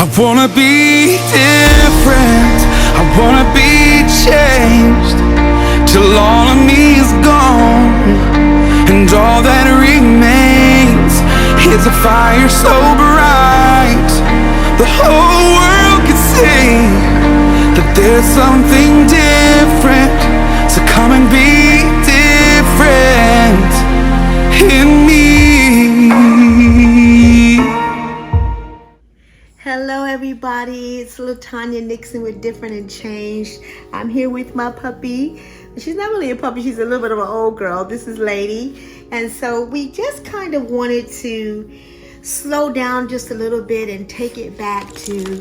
I wanna be different, I wanna be changed, till all of me is gone, and all that remains is a fire so bright the whole world can see that there's something different. So come and be different in me. Hello everybody, it's LaTanya Nixon with Different.Changed. I'm here with my puppy. She's not really a puppy, she's a little bit of an old girl. This is Lady. And so we just kind of wanted to slow down just a little bit and take it back to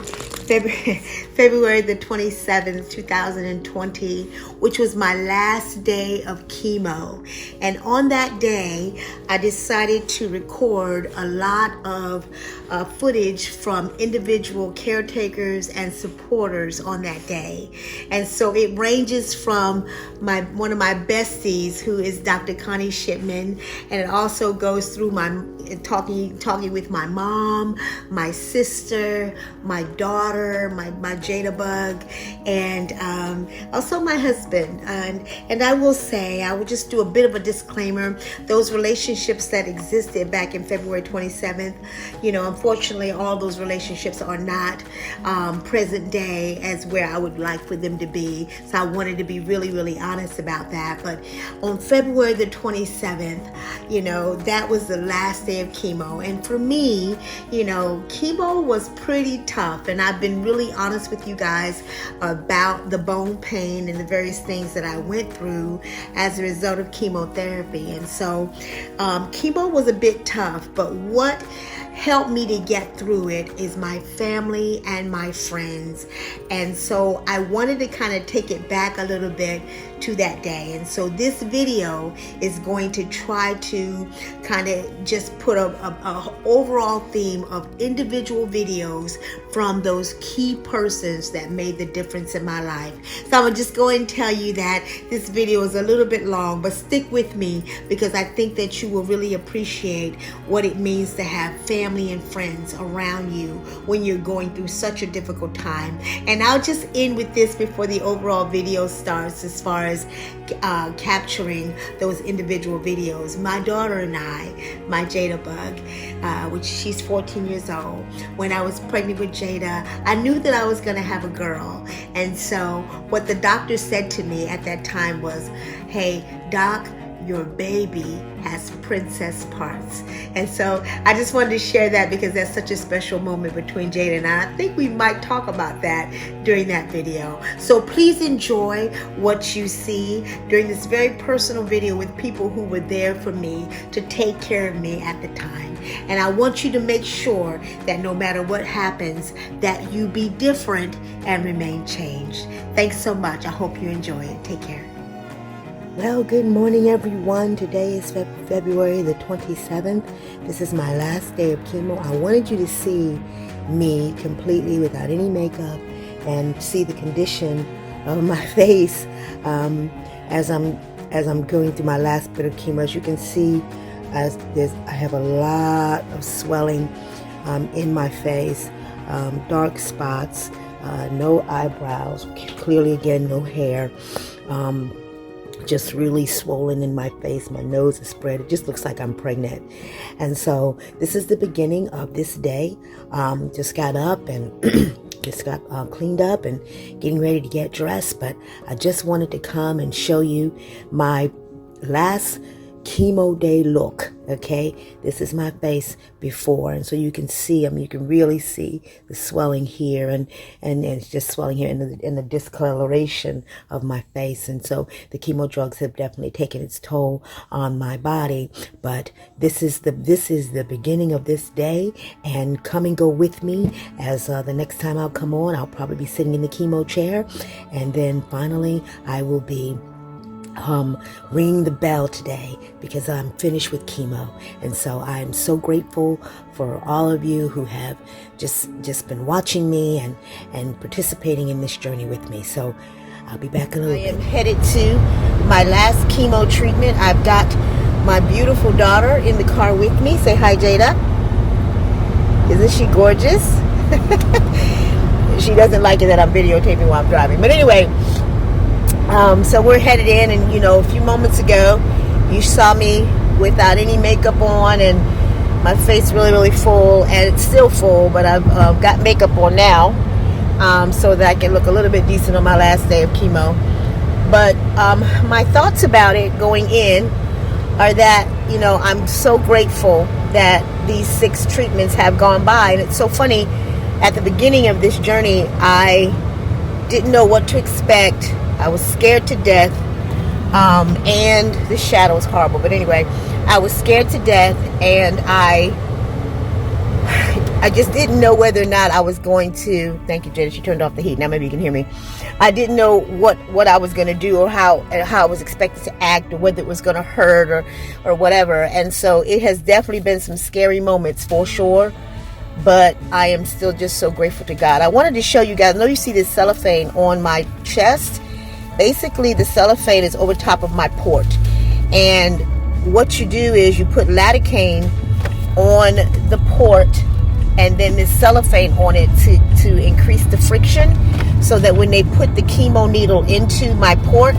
February the 27th, 2020, which was my last day of chemo. And on that day, I decided to record a lot of footage from individual caretakers and supporters on that day. And so it ranges from one of my besties, who is Dr. Connie Shipman, and it also goes through my talking with my mom, my sister, my daughter, my Jada Bug, and also my husband. And I will say, I will just do a bit of a disclaimer. Those relationships that existed back in February 27th, unfortunately, all those relationships are not present day as where I would like for them to be. So I wanted to be really, really honest about that. But on February the 27th, that was the last day of chemo. And for me, chemo was pretty tough. And I've been really honest with you guys about the bone pain and the various things that I went through as a result of chemotherapy. And so chemo was a bit tough, but what helped me to get through it is my family and my friends. And so I wanted to kind of take it back a little bit to that day. And so this video is going to try to kind of just put a overall theme of individual videos from those key persons that made the difference in my life. So I'm just going to tell you that this video is a little bit long, but stick with me because I think that you will really appreciate what it means to have family and friends around you when you're going through such a difficult time. And I'll just end with this before the overall video starts, as far as capturing those individual videos. My daughter and I, my Jada Bug, which she's 14 years old, when I was pregnant with Jada, I knew that I was going to have a girl. And so what the doctor said to me at that time was, "Hey, Doc, your baby has princess parts." And so I just wanted to share that because that's such a special moment between Jada and I. I think we might talk about that during that video. So please enjoy what you see during this very personal video with people who were there for me to take care of me at the time. And I want you to make sure that no matter what happens, that you be different and remain changed. Thanks so much. I hope you enjoy it. Take care. Well, good morning, everyone. Today is February the 27th. This is my last day of chemo. I wanted you to see me completely without any makeup and see the condition of my face as I'm going through my last bit of chemo. As you can see, I have a lot of swelling in my face, dark spots, no eyebrows, clearly again no hair. Just really swollen in my face. My nose is spread. It just looks like I'm pregnant. And so this is the beginning of this day. Just got up and just got cleaned up and getting ready to get dressed. But I just wanted to come and show you my last chemo day look. Okay, this is my face before, and so you can see you can really see the swelling here, and it's just swelling here in the discoloration of my face. And so the chemo drugs have definitely taken its toll on my body. But this is the beginning of this day, and come and go with me as the next time I'll come on, I'll probably be sitting in the chemo chair, and then finally I will be ringing the bell today because I'm finished with chemo. And so I'm so grateful for all of you who have just been watching me and participating in this journey with me. So I'll be back in a little bit. I am headed to my last chemo treatment. I've got my beautiful daughter in the car with me. Say hi, Jada. Isn't she gorgeous? She doesn't like it that I'm videotaping while I'm driving. But anyway, so we're headed in, and a few moments ago, you saw me without any makeup on, and my face really full, and it's still full, but I've got makeup on now, so that I can look a little bit decent on my last day of chemo. But my thoughts about it going in are that, I'm so grateful that these 6 treatments have gone by. And it's so funny, at the beginning of this journey, I didn't know what to expect. I was scared to death, and the shadow is horrible. But anyway, I was scared to death, and I just didn't know whether or not I was going to. Thank you, Jada. She turned off the heat. Now maybe you can hear me. I didn't know what I was going to do, or how I was expected to act, or whether it was going to hurt or whatever. And so it has definitely been some scary moments for sure. But I am still just so grateful to God. I wanted to show you guys. I know you see this cellophane on my chest. Basically, the cellophane is over top of my port. And what you do is you put lidocaine on the port, and then this cellophane on it to increase the friction, so that when they put the chemo needle into my port,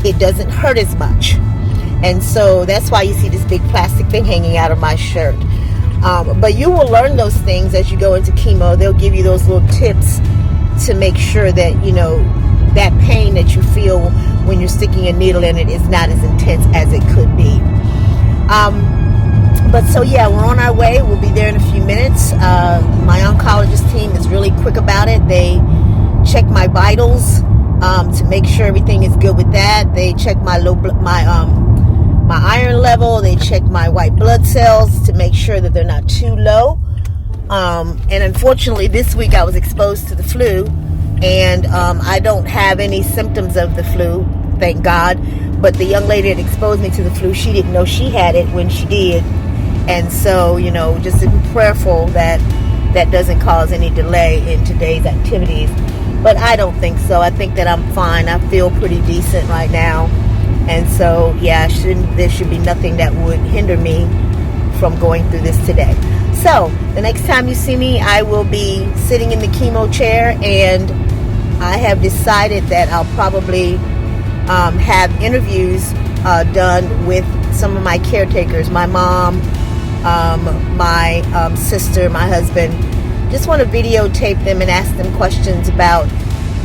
it doesn't hurt as much. And so that's why you see this big plastic thing hanging out of my shirt. But you will learn those things as you go into chemo. They'll give you those little tips to make sure that, that pain that you feel when you're sticking a needle in it is not as intense as it could be. But so yeah, we're on our way. We'll be there in a few minutes. My oncologist team is really quick about it. They check my vitals to make sure everything is good with that. They check my my iron level. They check my white blood cells to make sure that they're not too low. And unfortunately, this week I was exposed to the flu, and I don't have any symptoms of the flu, thank God. But the young lady that exposed me to the flu, she didn't know she had it when she did. And so, just to be prayerful that that doesn't cause any delay in today's activities. But I don't think so. I think that I'm fine. I feel pretty decent right now. And so, yeah, there should be nothing that would hinder me from going through this today. So, the next time you see me, I will be sitting in the chemo chair, and I have decided that I'll probably have interviews done with some of my caretakers, my mom, my sister, my husband. Just want to videotape them and ask them questions about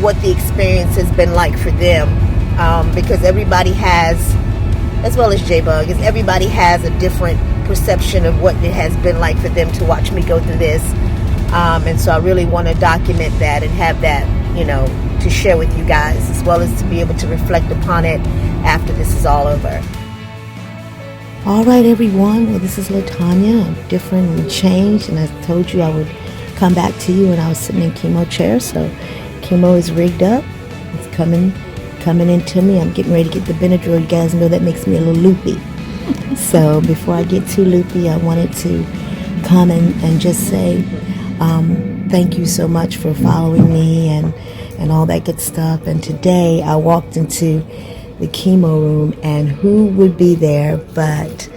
what the experience has been like for them, because everybody has, as well as J-Bug, everybody has a different perception of what it has been like for them to watch me go through this, and so I really want to document that and have that, to share with you guys, as well as to be able to reflect upon it after this is all over. All right, everyone. Well, this is LaTanya. I'm different and changed, and I told you I would come back to you when I was sitting in chemo chair. So chemo is rigged up. It's coming into me. I'm getting ready to get the Benadryl. You guys know that makes me a little loopy. So before I get too loopy, I wanted to come and just say thank you so much for following me and all that good stuff. And today I walked into the chemo room, and who would be there but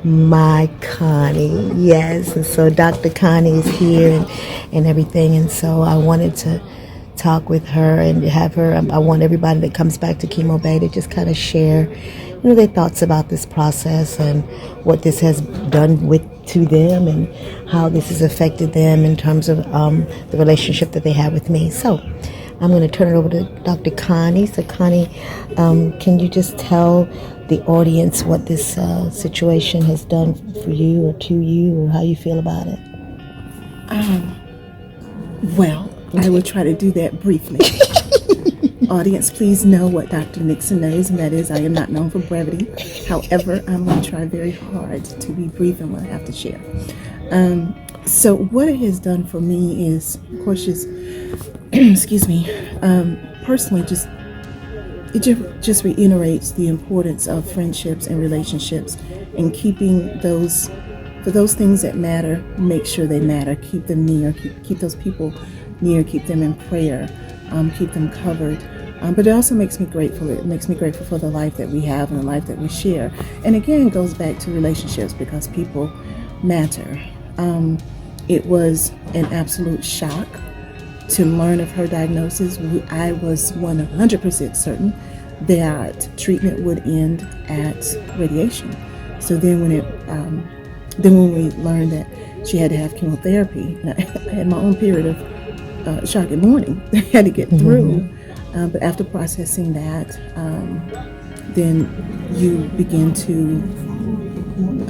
my Connie? Yes, and so Dr. Connie is here and everything, and so I wanted to talk with her and have her. I want everybody that comes back to Chemo Bay to just kind of share, their thoughts about this process and what this has done to them and how this has affected them in terms of the relationship that they have with me. So I'm going to turn it over to Dr. Connie. So Connie, can you just tell the audience what this situation has done for you or to you, or how you feel about it? Well, I will try to do that briefly. Audience, please know what Dr. Nixon knows, and that is I am not known for brevity. However, I'm going to try very hard to be brief in what I have to share. So what it has done for me is, of course, just excuse me, personally, it just reiterates the importance of friendships and relationships, and keeping those things that matter, make sure they matter, keep them near, keep those people near, keep them in prayer, keep them covered. But it also makes me grateful. It makes me grateful for the life that we have and the life that we share. And again, it goes back to relationships, because people matter. it was an absolute shock to learn of her diagnosis. I was 100% certain that treatment would end at radiation. So then when we learned that she had to have chemotherapy, and I had my own period of shock and mourning that I had to get through. But after processing that, then you begin to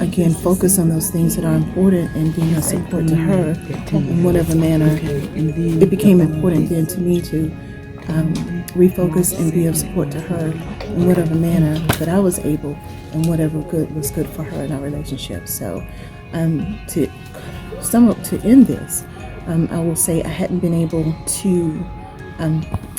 again focus on those things that are important and being a support to her in whatever manner. It became important then to me to refocus and be of support to her in whatever manner that I was able, and whatever good was good for her in our relationship. So to end this, I will say I hadn't been able to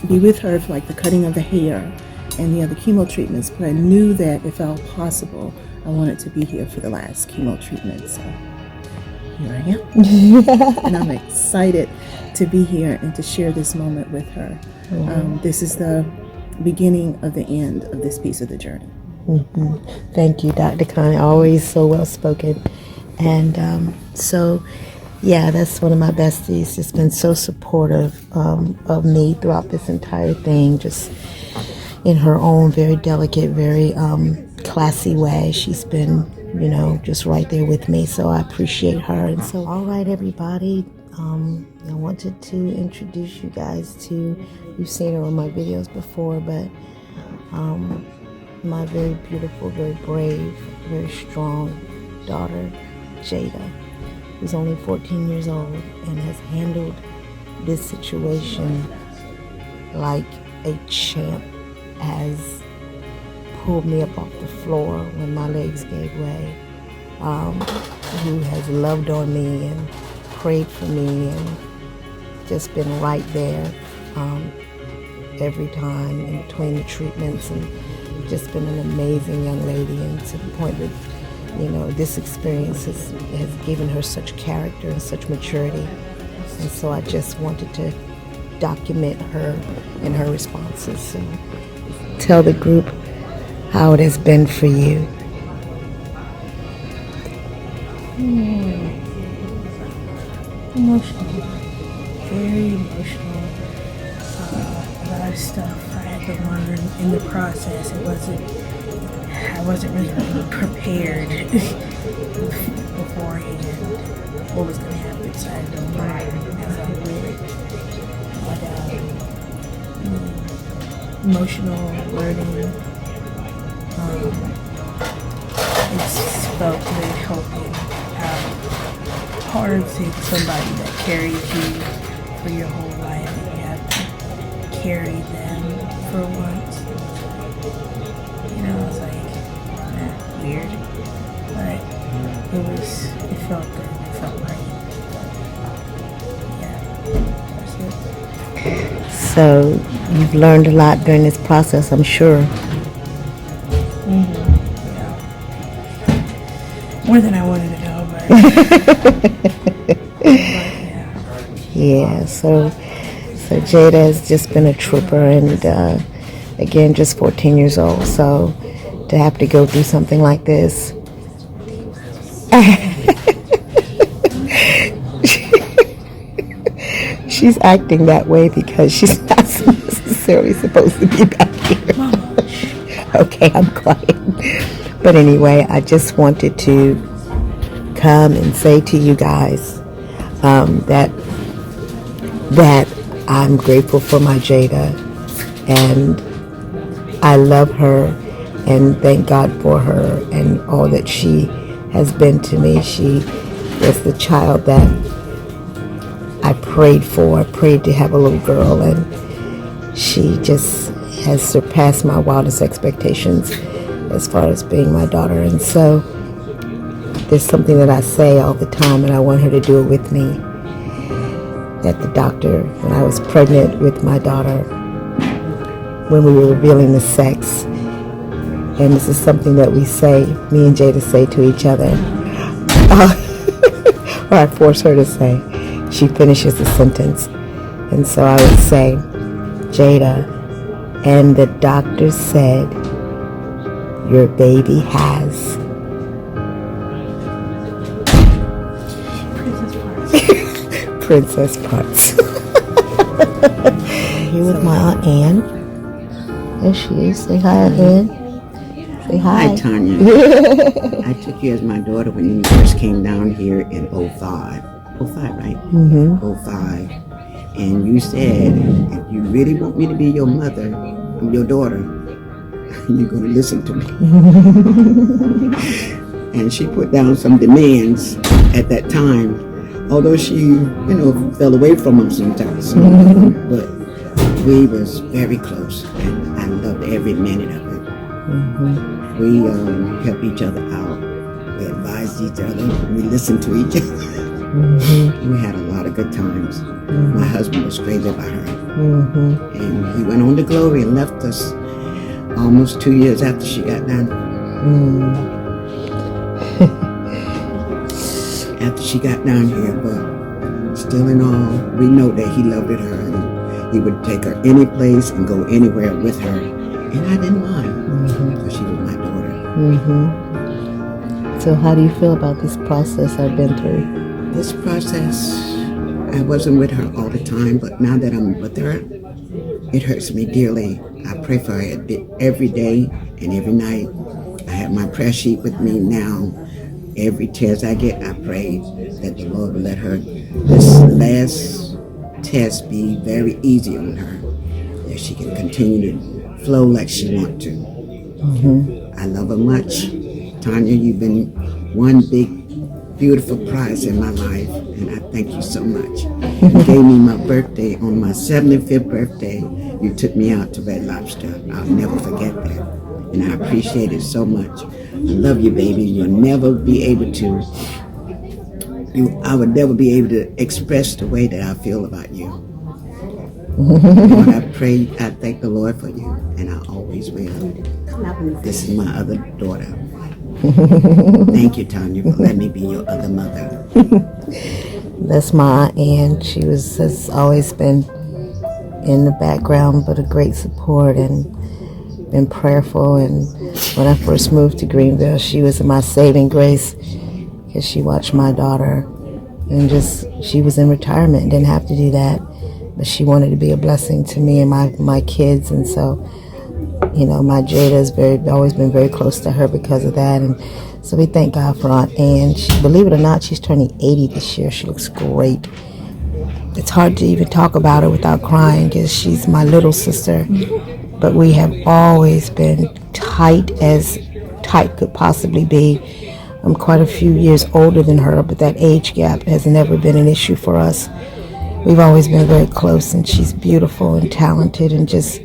be with her for like the cutting of the hair and the other chemo treatments, but I knew that if at all possible, I wanted to be here for the last chemo treatment. So here I am. And I'm excited to be here and to share this moment with her. This is the beginning of the end of this piece of the journey. Thank you, Dr. Connie. Always so well spoken. And so, yeah, that's one of my besties. Just been so supportive of me throughout this entire thing, just in her own very delicate, very classy way. She's been, just right there with me. So I appreciate her. And so, all right, everybody. I wanted to introduce you guys to, you've seen her on my videos before, but my very beautiful, very brave, very strong daughter, Jada, who's only 14 years old and has handled this situation like a champ, has pulled me up off the floor when my legs gave way, who has loved on me and prayed for me and just been right there every time in between the treatments, and just been an amazing young lady, and to the point that this experience has given her such character and such maturity. And so I just wanted to document her and her responses. So tell the group how it has been for you. Emotional, very emotional. A lot of stuff I had to learn in the process. I wasn't really prepared beforehand what was going to happen, so I had to learn as I went. But emotional learning, it's felt good helping out. Hard to take somebody that carries you for your whole life, and you have to carry them for once. It's like weird, but it felt good. It felt right. Yeah, that's it. So you've learned a lot during this process, I'm sure. Yeah. More than I wanted to know, but yeah. So Jada has just been a trooper, and again, just 14 years old. So to have to go through something like this. She's acting that way because she's not necessarily supposed to be back here. Okay, I'm quiet. But anyway, I just wanted to come and say to you guys that I'm grateful for my Jada, and I love her and thank God for her and all that she has been to me. She was the child that I prayed for. I prayed to have a little girl, and she just has surpassed my wildest expectations as far as being my daughter. And so there's something that I say all the time, and I want her to do it with me, that the doctor, when I was pregnant with my daughter, when we were revealing the sex, and this is something that we say, me and Jada say to each other, or I force her to say, she finishes the sentence. And so I would say, Jada, and the doctor said, your baby has. Princess Parks. princess parts. Here with my Aunt Ann. There she is. Say hi, Aunt Ann. Say hi. Hi, Tanya. I took you as my daughter when you first came down here in '05. '05, right? Mm-hmm. '05. And you said, if you really want me to be your mother, your daughter, you're going to listen to me. And she put down some demands at that time, although she, fell away from them sometimes. But we was very close, and I loved every minute of it. We helped each other out. We advised each other. We listened to each other. We had a lot of good times. My husband was crazy about her. And he went on to glory and left us almost 2 years after she got done. After she got down here, but still in all, we know that he loved her and he would take her any place and go anywhere with her. And I didn't mind, because she was my daughter. So how do you feel about this process I've been through? This process, I wasn't with her all the time, but now that I'm with her, it hurts me dearly. I pray for her every day and every night. I have my prayer sheet with me now. Every test I get, I pray that the Lord will let her, this last test, be very easy on her, that she can continue to flow like she wants to. I love her much. Tanya, you've been one big, beautiful prize in my life, and I thank you so much. You gave me my birthday, on my 75th birthday, you took me out to Red Lobster. I'll never forget that, and I appreciate it so much. I love you, baby. You'll never be able to, I would never be able to express the way that I feel about you. Lord, I pray, I thank the Lord for you, and I always will. This is my other daughter. Thank you, Tanya, for letting me be your other mother. That's my Aunt Ann. She has always been in the background, but a great support and been prayerful. And when I first moved to Greenville, she was my saving grace, because she watched my daughter, and she was in retirement and didn't have to do that, but she wanted to be a blessing to me and my kids. And so, my Jada has always been very close to her because of that. And so we thank God for Aunt Ann. Believe it or not, she's turning 80 this year. She looks great. It's hard to even talk about her without crying, because she's my little sister. But we have always been tight as tight could possibly be. I'm quite a few years older than her, but that age gap has never been an issue for us. We've always been very close, and she's beautiful and talented and just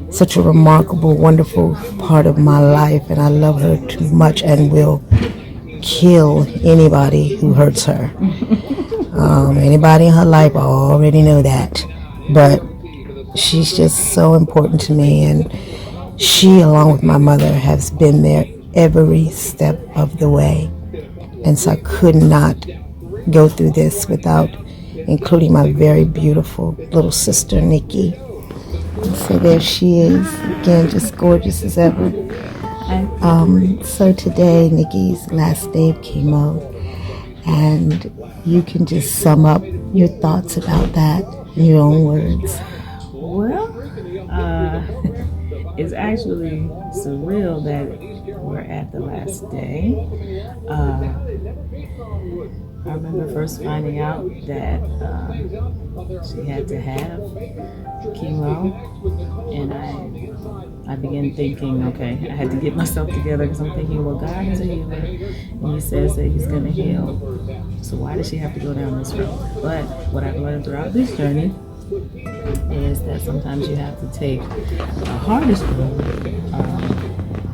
such a remarkable, wonderful part of my life, and I love her too much and will kill anybody who hurts her. Anybody in her life, I already know that, but she's just so important to me, and she, along with my mother, has been there every step of the way, and so I could not go through this without including my very beautiful little sister, Nikki. So there she is, again, just gorgeous as ever. So today, Nikki's last day of chemo, and you can just sum up your thoughts about that in your own words. Well, it's actually surreal that we're at the last day. I remember first finding out that she had to have chemo, and I began thinking, okay, I had to get myself together, because I'm thinking, well, God is a healer, and He says that He's going to heal. So why does she have to go down this road? But what I've learned throughout this journey is that sometimes you have to take the hardest road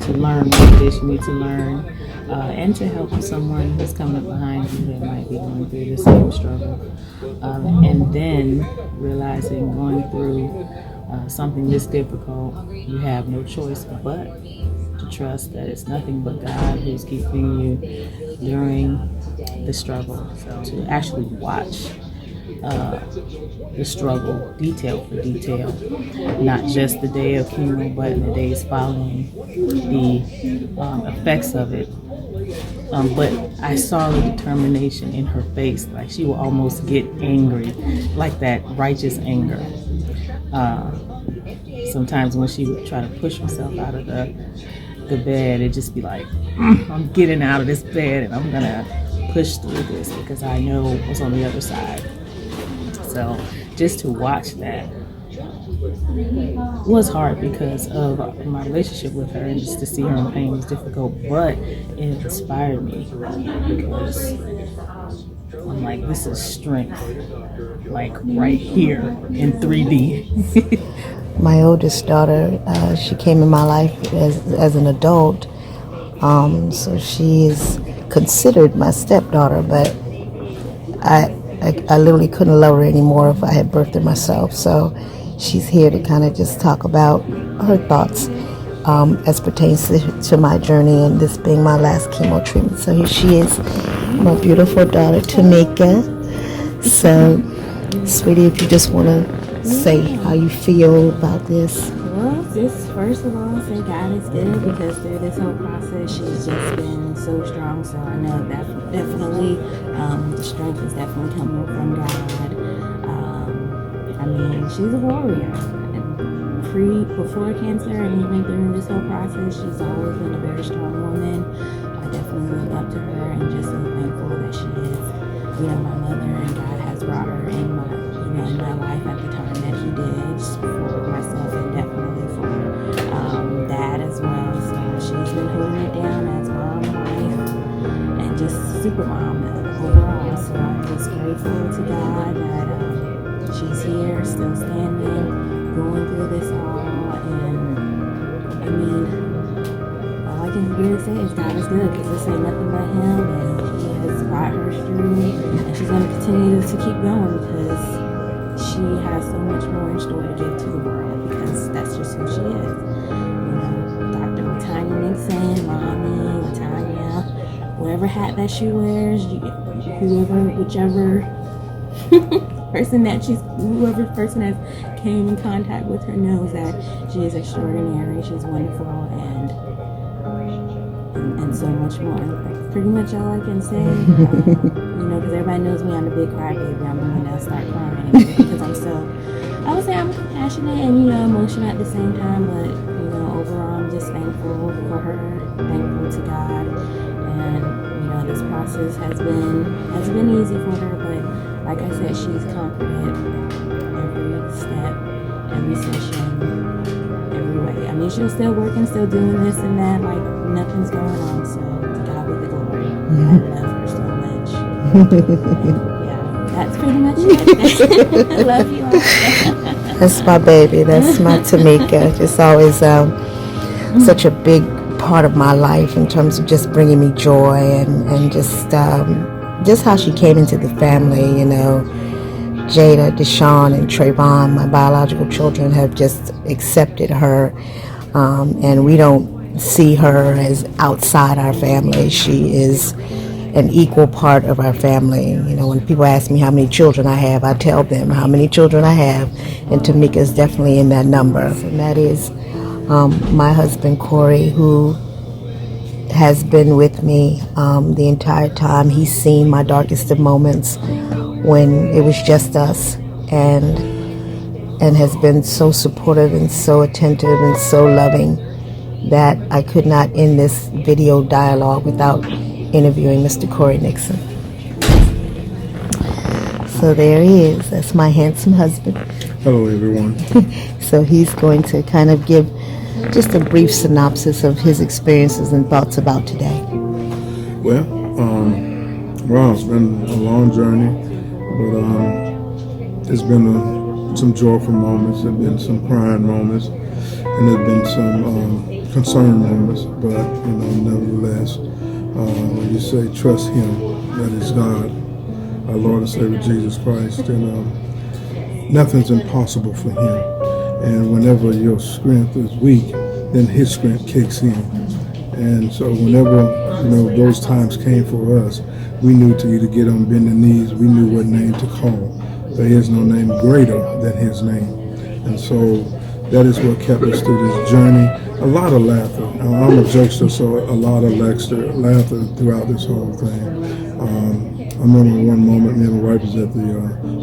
to learn what it is you need to learn, and to help someone who's coming up behind you that might be going through the same struggle. And then realizing, going through something this difficult, you have no choice but to trust that it's nothing but God who's keeping you during the struggle. So to actually watch the struggle detail for detail, not just the day of chemo, but in the days following, the effects of it But I saw the determination in her face. Like she will almost get angry, like that righteous anger. Sometimes when she would try to push herself out of the bed, it'd just be like, I'm getting out of this bed and I'm gonna push through this because I know what's on the other side. So just to watch that was hard because of my relationship with her, and just to see her in pain was difficult, but it inspired me because I'm like, this is strength, like right here in 3D. My oldest daughter, she came in my life as an adult, so she is considered my stepdaughter, but I literally couldn't love her anymore if I had birthed her myself. So she's here to kind of just talk about her thoughts as pertains to my journey and this being my last chemo treatment. So here she is, my beautiful daughter, Tamika. So, sweetie, if you just want to say how you feel about this. Well, just first of all, say God is good, because through this whole process, she's just been so strong. So I know that definitely the strength is definitely coming from God. I mean, she's a warrior. Before cancer and even during this whole process, she's always been a very strong woman. I definitely look up to her and just so thankful that she is, my mother, and God has brought her in my life at the time that He did, for myself and definitely for Dad as well. So she's been holding it down as mom, wife, and just super mom overall. So I'm just grateful to God that she's here, still standing, going through this all. And I mean, all I can really say is God is good, because this ain't nothing but Him, and He has brought her through, and she's going to continue to keep going, because she has so much more in store to give to the world, because that's just who she is. Dr. Latanya Nixon, Mommy, Latanya, whatever hat that she wears, whichever whoever person has came in contact with her knows that she is extraordinary, she's wonderful, and so much more. That's pretty much all I can say. Because everybody knows me, I'm a big crybaby. I'm the one that'll start crying because I would say I'm compassionate and emotional at the same time, but overall I'm just thankful for her, thankful to God, and this process has been easy for her, but like I said, she's conquered it every step, every session, every way. I mean, she's still working, still doing this and that, like nothing's going on. So to God be the glory. I love her so much. Yeah, that's pretty much it. I love you all. That's my baby. That's my Tamika. Just always such a big part of my life in terms of just bringing me joy and just how she came into the family. Jada, Deshaun, and Trayvon, my biological children, have just accepted her, and we don't see her as outside our family. She is an equal part of our family. When people ask me how many children I have, I tell them how many children I have, and Tamika is definitely in that number. And that is my husband, Corey, who has been with me the entire time. He's seen my darkest of moments when it was just us, and has been so supportive and so attentive and so loving that I could not end this video dialogue without interviewing Mr. Corey Nixon. So there he is. That's my handsome husband. Hello, everyone. So he's going to kind of give just a brief synopsis of his experiences and thoughts about today. Well, it's been a long journey, but it's been some joyful moments, there's been some crying moments, and there's been some concerned moments. But nevertheless, when you say trust Him, that is God, our Lord and Savior Jesus Christ, and nothing's impossible for Him. And whenever your strength is weak, then His strength kicks in. And so whenever those times came for us, we knew to either get on bending knees. We knew what name to call. There is no name greater than His name. And so that is what kept us through this journey. a lot of laughter. I'm a jokester, so a lot of laughter throughout this whole thing. I remember one moment me and my wife was at the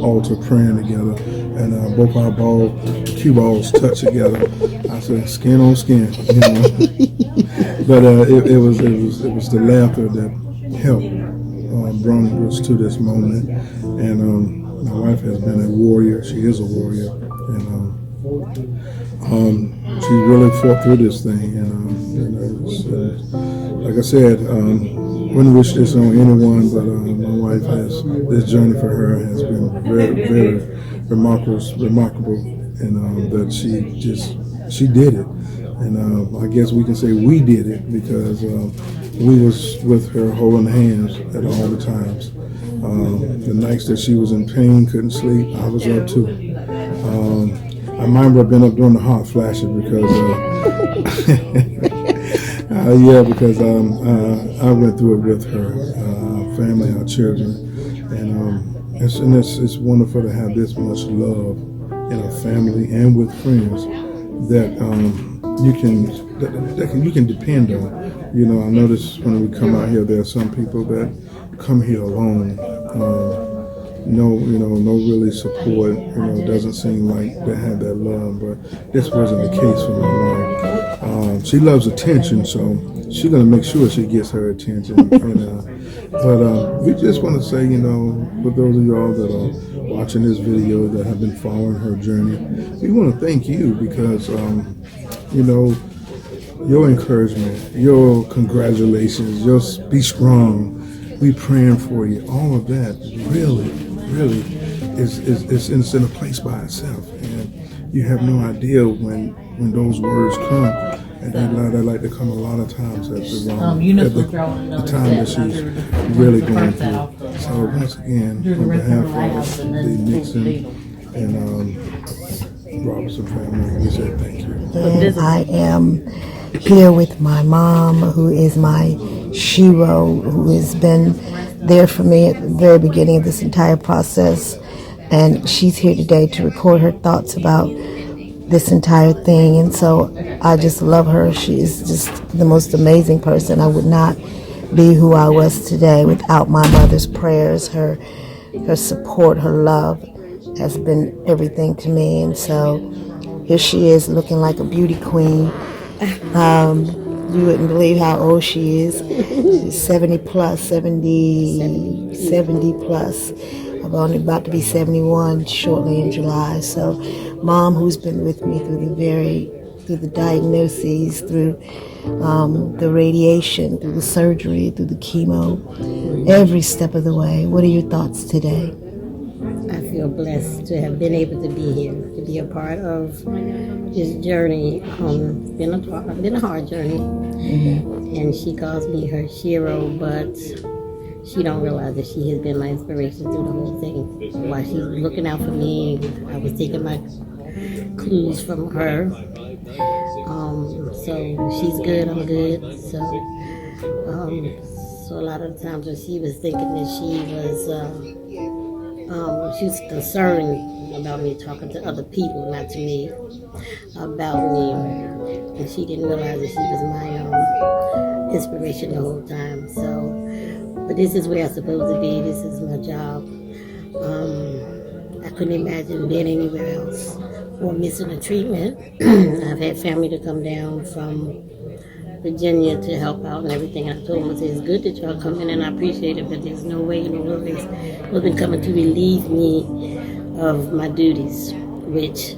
altar praying together, and both our cue balls touched together. I said, "Skin on skin," you know. But it was the laughter that helped bring us to this moment. And my wife has been a warrior. She is a warrior, and she really fought through this thing. And like I said, wouldn't wish this on anyone, but my wife has this journey for her has been very, very remarkable, and that she did it. And I guess we can say we did it because we was with her holding hands at all the times. The nights that she was in pain, couldn't sleep, I was up too. I remember being up doing the hot flashes because, I went through it with her, our family, our children, and it's wonderful to have this much love in a family and with friends that you can depend on. You know, I notice when we come out here, there are some people that come here alone. No really support. It doesn't seem like they have that love, but this wasn't the case for my wife. She loves attention, so she's gonna make sure she gets her attention. But we just want to say, for those of y'all that are watching this video that have been following her journey, we want to thank you because, your encouragement, your congratulations, your be strong, we praying for you, all of that really is in a place by itself, and you have no idea when those words come, and they like to come a lot of times at the time that she's really going through. So once again, on behalf of the Nixon and Robinson family, we say thank you. And I am here with my mom, who is my hero, who has been there for me at the very beginning of this entire process. And she's here today to record her thoughts about this entire thing. And so I just love her. She is just the most amazing person. I would not be who I was today without my mother's prayers. Her support, her love has been everything to me. And so here she is looking like a beauty queen. You wouldn't believe how old she is. She's 70 plus. I'm only about to be 71 shortly in July. So Mom, who's been with me through the diagnoses, through the radiation, through the surgery, through the chemo, every step of the way. What are your thoughts today? I feel blessed to have been able to be here, to be a part of this journey. It's been a hard journey, and she calls me her hero, but she don't realize that she has been my inspiration through the whole thing. While she's looking out for me, I was taking my clues from her. So she's good, I'm good. So a lot of the times when she was thinking that she was concerned about me talking to other people, not to me, about me. And she didn't realize that she was my inspiration the whole time. So, but this is where I'm supposed to be. This is my job. I couldn't imagine being anywhere else or missing a treatment. I've had family to come down from Virginia to help out and everything. I told them, I said, it's good that y'all come in and I appreciate it, but there's no way in the world they've been coming to relieve me of my duties, which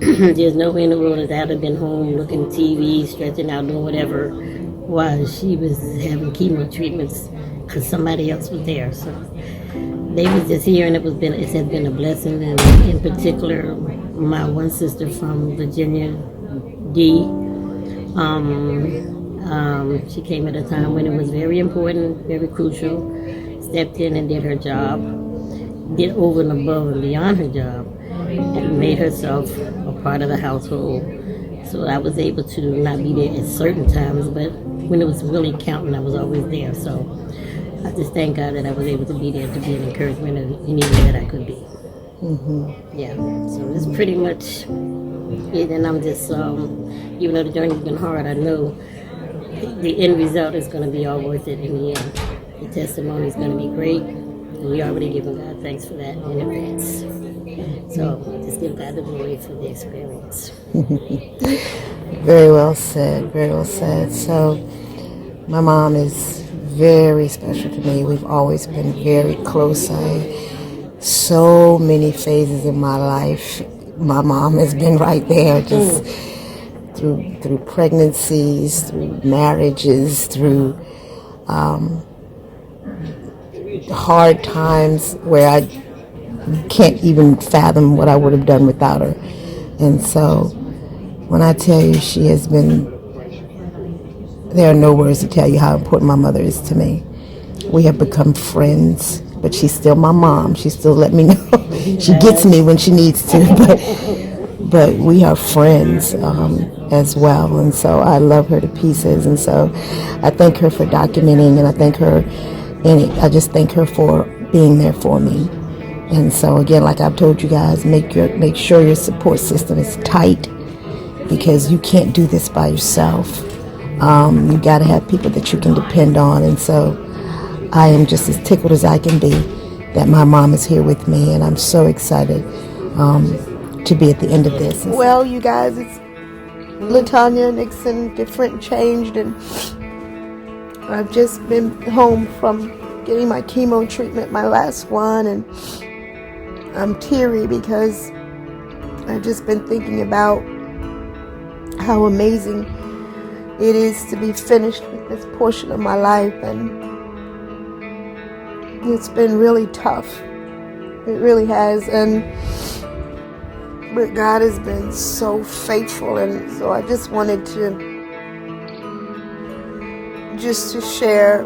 there's no way in the world that I'd have been home looking TV, stretching out, doing whatever, while she was having chemo treatments because somebody else was there. So they was just here, and it has been a blessing. And in particular, my one sister from Virginia, Dee, she came at a time when it was very important, very crucial, stepped in and did her job, did over and above and beyond her job, and made herself a part of the household. So I was able to not be there at certain times, but when it was really counting, I was always there. So I just thank God that I was able to be there to be an encouragement in any way that I could be. Yeah, so it's pretty much it, and I'm just, even though the journey's been hard, I know the end result is going to be all worth it in the end. The testimony is going to be great, and we already giving God thanks for that in advance. So just give God the glory for the experience. Very well said. Very well said. So, my mom is very special to me. We've always been very close. So many phases in my life, my mom has been right there, just through pregnancies, through marriages, through hard times where I can't even fathom what I would have done without her. And so, when I tell you she has been, there are no words to tell you how important my mother is to me. We have become friends, but she's still my mom. She still let me know. She gets me when she needs to, but we are friends as well. And so I love her to pieces. And so I thank her for documenting, and I thank her, and I just thank her for being there for me. And so again, like I've told you guys, make sure your support system is tight, because you can't do this by yourself. You got to have people that you can depend on. And so I am just as tickled as I can be that my mom is here with me, and I'm so excited to be at the end of this. Well, you guys, it's LaTanya Nixon, Different.Changed, and I've just been home from getting my chemo treatment, my last one, and I'm teary because I've just been thinking about how amazing it is to be finished with this portion of my life, and it's been really tough. It really has, but God has been so faithful, and so I just wanted to share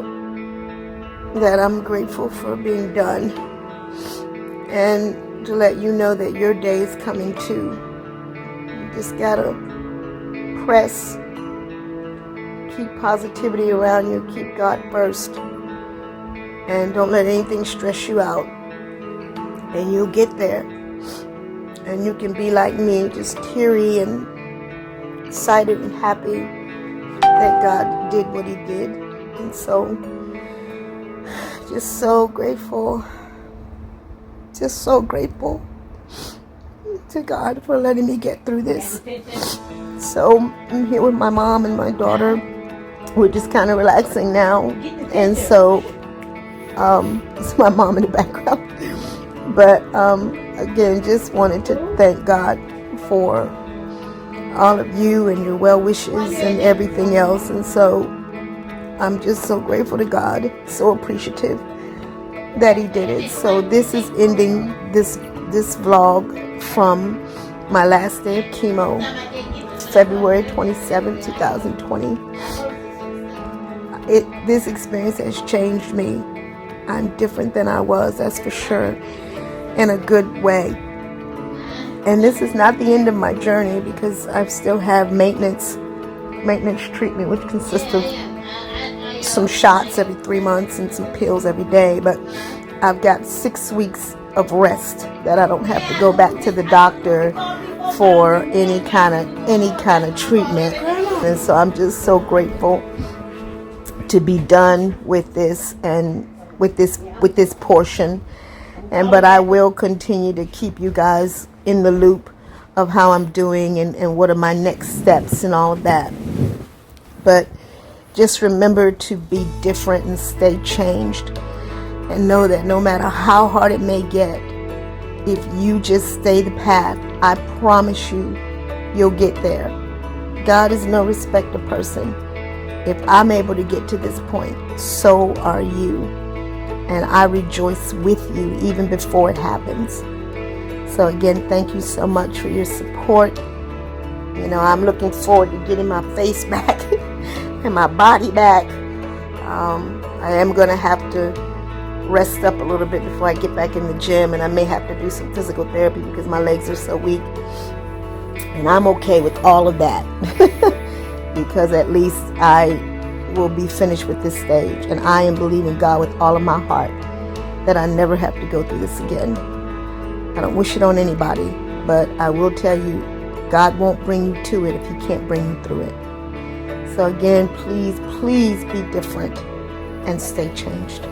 that I'm grateful for being done, and to let you know that your day is coming too. You just gotta press, keep positivity around you, keep God first, and don't let anything stress you out, and you'll get there. And you can be like me, just teary and excited and happy that God did what he did. And so, just so grateful to God for letting me get through this. So I'm here with my mom and my daughter. We're just kind of relaxing now, and so it's my mom in the background. But again, just wanted to thank God for all of you and your well wishes and everything else. And so I'm just so grateful to God, so appreciative that he did it. So this is ending this vlog from my last day of chemo, February 27, 2020. This experience has changed me. I'm different than I was, that's for sure, in a good way. And this is not the end of my journey, because I still have maintenance treatment, which consists of some shots every 3 months and some pills every day. But I've got 6 weeks of rest that I don't have to go back to the doctor for any kind of treatment. And so I'm just so grateful to be done with this, and with this portion. But I will continue to keep you guys in the loop of how I'm doing and what are my next steps and all of that. But just remember to be different and stay changed, and know that no matter how hard it may get, if you just stay the path, I promise you'll get there. God is no respecter of person. If I'm able to get to this point, so are you. And I rejoice with you even before it happens. So again, thank you so much for your support. You know, I'm looking forward to getting my face back and my body back. I am going to have to rest up a little bit before I get back in the gym, and I may have to do some physical therapy because my legs are so weak. And I'm okay with all of that because at least I will be finished with this stage, and I am believing God with all of my heart that I never have to go through this again. I don't wish it on anybody, but I will tell you, God won't bring you to it if He can't bring you through it. So again, please, please be different and stay changed.